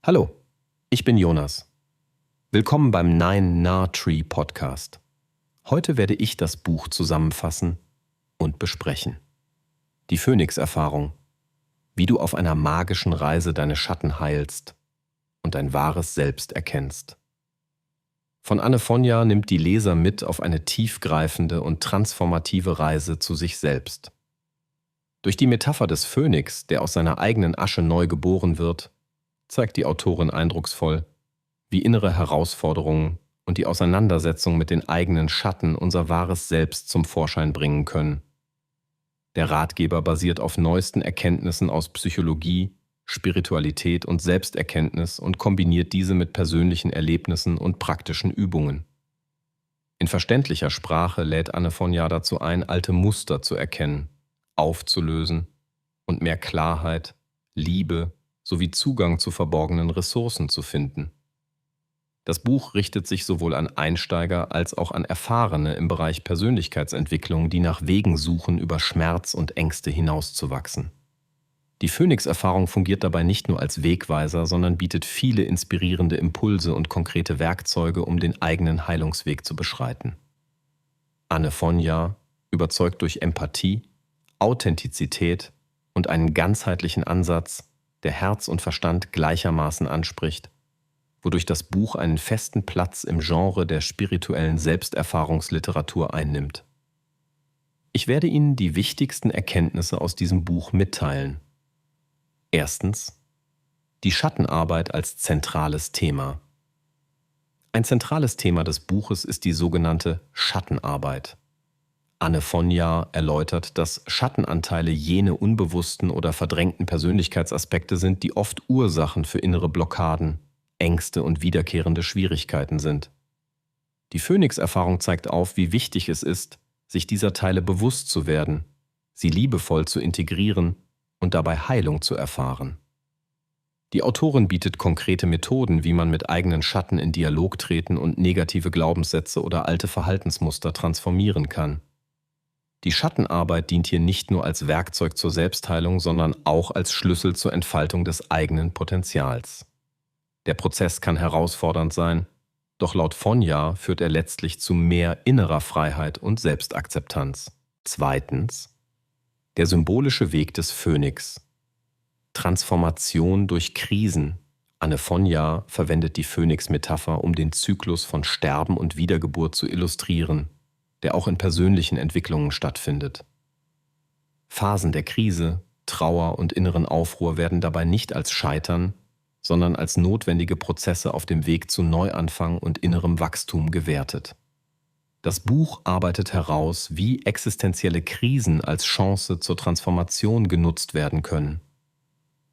Hallo, ich bin Jonas. Willkommen beim Nine Nah Tree Podcast. Heute werde ich das Buch zusammenfassen und besprechen. Die Phönix-Erfahrung. Wie du auf einer magischen Reise deine Schatten heilst und dein wahres Selbst erkennst. Von Anne Fonja nimmt die Leser mit auf eine tiefgreifende und transformative Reise zu sich selbst. Durch die Metapher des Phönix, der aus seiner eigenen Asche neu geboren wird, zeigt die Autorin eindrucksvoll, wie innere Herausforderungen und die Auseinandersetzung mit den eigenen Schatten unser wahres Selbst zum Vorschein bringen können. Der Ratgeber basiert auf neuesten Erkenntnissen aus Psychologie, Spiritualität und Selbsterkenntnis und kombiniert diese mit persönlichen Erlebnissen und praktischen Übungen. In verständlicher Sprache lädt Anne Fonja dazu ein, alte Muster zu erkennen, aufzulösen und mehr Klarheit, Liebe sowie Zugang zu verborgenen Ressourcen zu finden. Das Buch richtet sich sowohl an Einsteiger als auch an Erfahrene im Bereich Persönlichkeitsentwicklung, die nach Wegen suchen, über Schmerz und Ängste hinauszuwachsen. Die Phönix-Erfahrung fungiert dabei nicht nur als Wegweiser, sondern bietet viele inspirierende Impulse und konkrete Werkzeuge, um den eigenen Heilungsweg zu beschreiten. Anne Fonja überzeugt durch Empathie, Authentizität und einen ganzheitlichen Ansatz, der Herz und Verstand gleichermaßen anspricht, wodurch das Buch einen festen Platz im Genre der spirituellen Selbsterfahrungsliteratur einnimmt. Ich werde Ihnen die wichtigsten Erkenntnisse aus diesem Buch mitteilen. Erstens: die Schattenarbeit als zentrales Thema. Ein zentrales Thema des Buches ist die sogenannte Schattenarbeit. Anne Fonja erläutert, dass Schattenanteile jene unbewussten oder verdrängten Persönlichkeitsaspekte sind, die oft Ursachen für innere Blockaden, Ängste und wiederkehrende Schwierigkeiten sind. Die Phönix-Erfahrung zeigt auf, wie wichtig es ist, sich dieser Teile bewusst zu werden, sie liebevoll zu integrieren und dabei Heilung zu erfahren. Die Autorin bietet konkrete Methoden, wie man mit eigenen Schatten in Dialog treten und negative Glaubenssätze oder alte Verhaltensmuster transformieren kann. Die Schattenarbeit dient hier nicht nur als Werkzeug zur Selbstheilung, sondern auch als Schlüssel zur Entfaltung des eigenen Potenzials. Der Prozess kann herausfordernd sein, doch laut Fonja führt er letztlich zu mehr innerer Freiheit und Selbstakzeptanz. Zweitens: der symbolische Weg des Phönix. Transformation durch Krisen. Anne Fonja verwendet die Phönix-Metapher, um den Zyklus von Sterben und Wiedergeburt zu illustrieren, der auch in persönlichen Entwicklungen stattfindet. Phasen der Krise, Trauer und inneren Aufruhr werden dabei nicht als Scheitern, sondern als notwendige Prozesse auf dem Weg zu Neuanfang und innerem Wachstum gewertet. Das Buch arbeitet heraus, wie existenzielle Krisen als Chance zur Transformation genutzt werden können.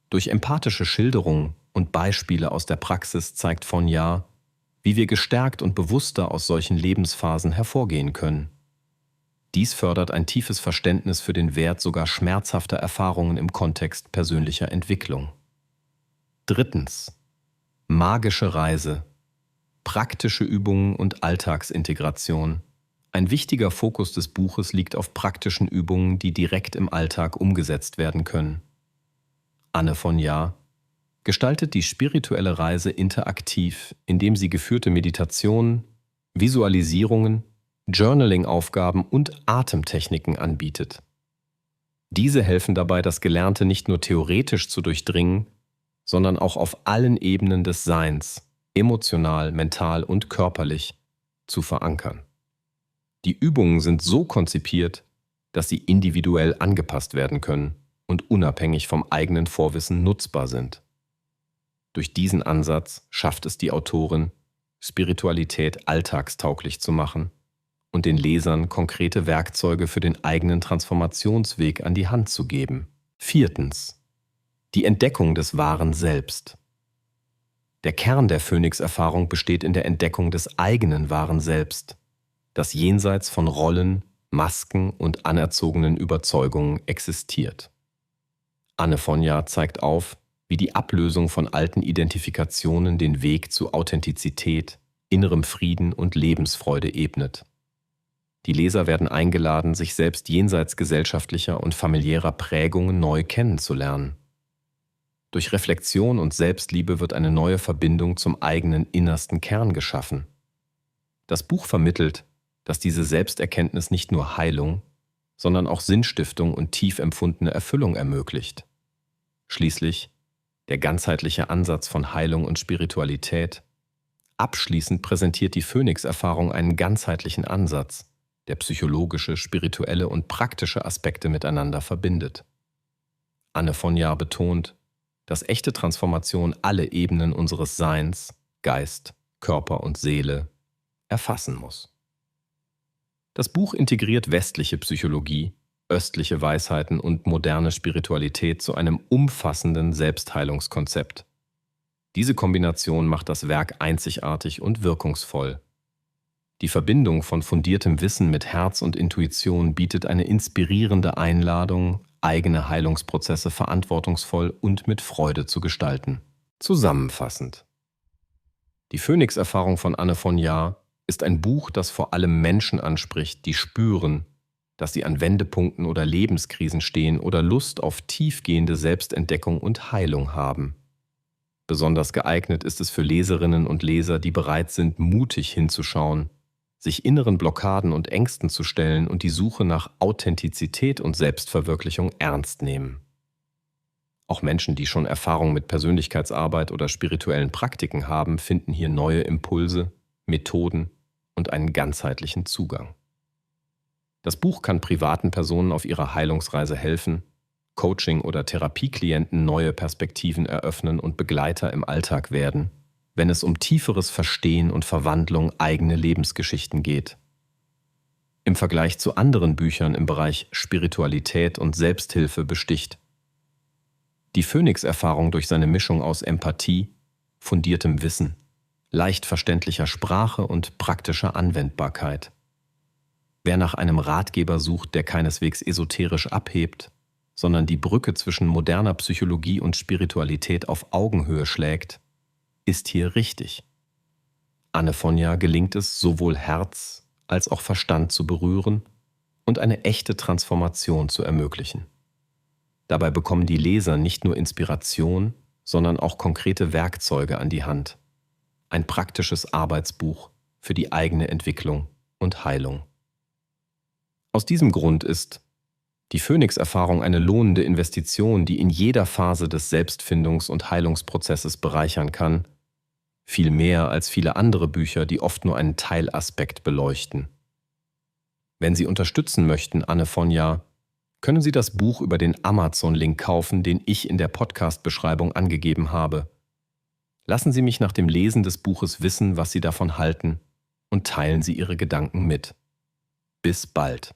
Durch empathische Schilderungen und Beispiele aus der Praxis zeigt Fonja, wie wir gestärkt und bewusster aus solchen Lebensphasen hervorgehen können. Dies fördert ein tiefes Verständnis für den Wert sogar schmerzhafter Erfahrungen im Kontext persönlicher Entwicklung. Drittens: magische Reise. Praktische Übungen und Alltagsintegration. Ein wichtiger Fokus des Buches liegt auf praktischen Übungen, die direkt im Alltag umgesetzt werden können. Anne Fonja gestaltet die spirituelle Reise interaktiv, indem sie geführte Meditationen, Visualisierungen, Journaling-Aufgaben und Atemtechniken anbietet. Diese helfen dabei, das Gelernte nicht nur theoretisch zu durchdringen, sondern auch auf allen Ebenen des Seins, emotional, mental und körperlich, zu verankern. Die Übungen sind so konzipiert, dass sie individuell angepasst werden können und unabhängig vom eigenen Vorwissen nutzbar sind. Durch diesen Ansatz schafft es die Autorin, Spiritualität alltagstauglich zu machen und den Lesern konkrete Werkzeuge für den eigenen Transformationsweg an die Hand zu geben. Viertens: die Entdeckung des wahren Selbst. Der Kern der Phönix-Erfahrung besteht in der Entdeckung des eigenen wahren Selbst, das jenseits von Rollen, Masken und anerzogenen Überzeugungen existiert. Anne Fonja zeigt auf, wie die Ablösung von alten Identifikationen den Weg zu Authentizität, innerem Frieden und Lebensfreude ebnet. Die Leser werden eingeladen, sich selbst jenseits gesellschaftlicher und familiärer Prägungen neu kennenzulernen. Durch Reflexion und Selbstliebe wird eine neue Verbindung zum eigenen innersten Kern geschaffen. Das Buch vermittelt, dass diese Selbsterkenntnis nicht nur Heilung, sondern auch Sinnstiftung und tief empfundene Erfüllung ermöglicht. Schließlich der ganzheitliche Ansatz von Heilung und Spiritualität. Abschließend präsentiert die Phönix-Erfahrung einen ganzheitlichen Ansatz, der psychologische, spirituelle und praktische Aspekte miteinander verbindet. Anne von Jaar betont, dass echte Transformation alle Ebenen unseres Seins, Geist, Körper und Seele erfassen muss. Das Buch integriert westliche Psychologie, östliche Weisheiten und moderne Spiritualität zu einem umfassenden Selbstheilungskonzept. Diese Kombination macht das Werk einzigartig und wirkungsvoll. Die Verbindung von fundiertem Wissen mit Herz und Intuition bietet eine inspirierende Einladung, eigene Heilungsprozesse verantwortungsvoll und mit Freude zu gestalten. Zusammenfassend: Die Phönix-Erfahrung von Anne von Jaar ist ein Buch, das vor allem Menschen anspricht, die spüren, dass sie an Wendepunkten oder Lebenskrisen stehen oder Lust auf tiefgehende Selbstentdeckung und Heilung haben. Besonders geeignet ist es für Leserinnen und Leser, die bereit sind, mutig hinzuschauen, sich inneren Blockaden und Ängsten zu stellen und die Suche nach Authentizität und Selbstverwirklichung ernst nehmen. Auch Menschen, die schon Erfahrung mit Persönlichkeitsarbeit oder spirituellen Praktiken haben, finden hier neue Impulse, Methoden und einen ganzheitlichen Zugang. Das Buch kann privaten Personen auf ihrer Heilungsreise helfen, Coaching- oder Therapieklienten neue Perspektiven eröffnen und Begleiter im Alltag werden, wenn es um tieferes Verstehen und Verwandlung eigener Lebensgeschichten geht. Im Vergleich zu anderen Büchern im Bereich Spiritualität und Selbsthilfe besticht die Phönix-Erfahrung durch seine Mischung aus Empathie, fundiertem Wissen, leicht verständlicher Sprache und praktischer Anwendbarkeit. Wer nach einem Ratgeber sucht, der keineswegs esoterisch abhebt, sondern die Brücke zwischen moderner Psychologie und Spiritualität auf Augenhöhe schlägt, ist hier richtig. Anne von Jaar gelingt es, sowohl Herz als auch Verstand zu berühren und eine echte Transformation zu ermöglichen. Dabei bekommen die Leser nicht nur Inspiration, sondern auch konkrete Werkzeuge an die Hand. Ein praktisches Arbeitsbuch für die eigene Entwicklung und Heilung. Aus diesem Grund ist die Phönix-Erfahrung eine lohnende Investition, die in jeder Phase des Selbstfindungs- und Heilungsprozesses bereichern kann, viel mehr als viele andere Bücher, die oft nur einen Teilaspekt beleuchten. Wenn Sie unterstützen möchten, Anne von Jaar, können Sie das Buch über den Amazon-Link kaufen, den ich in der Podcast-Beschreibung angegeben habe. Lassen Sie mich nach dem Lesen des Buches wissen, was Sie davon halten, und teilen Sie Ihre Gedanken mit. Bis bald.